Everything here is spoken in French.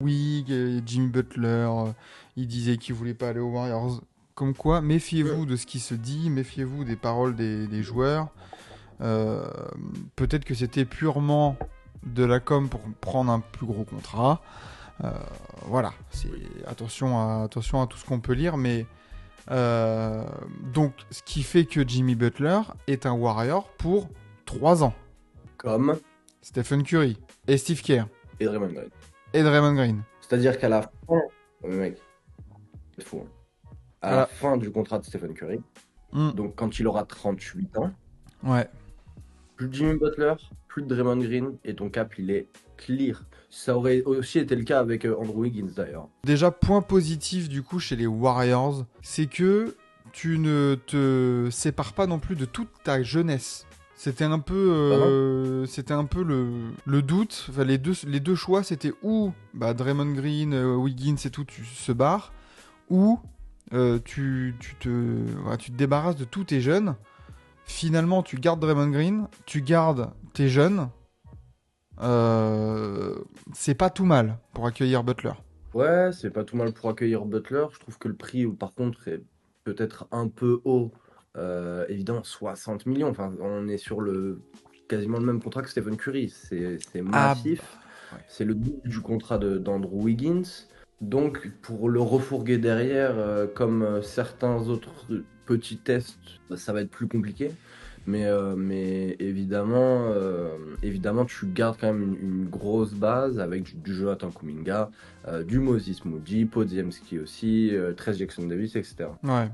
Oui, Jimmy Butler, il disait qu'il voulait pas aller aux Warriors. Comme quoi, méfiez-vous de ce qui se dit, méfiez-vous des paroles des joueurs. Euh, Peut-être que c'était purement de la com pour prendre un plus gros contrat. Euh, voilà, Oui. attention à tout ce qu'on peut lire, mais donc ce qui fait que Jimmy Butler est un Warrior pour 3 ans. Comme Stephen Curry et Steve Kerr et Draymond Green. et Draymond Green. C'est-à-dire qu'à la fin, mec, c'est fou, hein. À la Voilà. fin du contrat de Stephen Curry, Mm. donc quand il aura 38 ans, Ouais. plus de Jimmy Butler, plus de Draymond Green, et ton cap, il est clear. Ça aurait aussi été le cas avec Andrew Wiggins d'ailleurs. Déjà, point positif du coup chez les Warriors, c'est que tu ne te sépares pas non plus de toute ta jeunesse. Bah non. C'était un peu le doute. Enfin, les deux choix, c'était ou bah, Draymond Green, Wiggins et tout, tu se barres, ou voilà, tu te débarrasses de tous tes jeunes. Finalement, tu gardes Draymond Green, tu gardes tes jeunes. Euh, c'est pas tout mal pour accueillir Butler. Ouais, c'est pas tout mal pour accueillir Butler. Je trouve que le prix, par contre, est peut-être un peu haut. Évidemment, 60 millions. Enfin, on est sur quasiment le même contrat que Stephen Curry. C'est Ah, massif. ouais. C'est le double du contrat d'Andrew Wiggins. Donc, pour le refourguer derrière, comme certains autres petits tests, bah, ça va être plus compliqué. Mais évidemment, tu gardes quand même une grosse base avec du Jonathan Kuminga, du Moses Moody, Podziemski aussi, Trez Jackson Davis, etc. Ouais.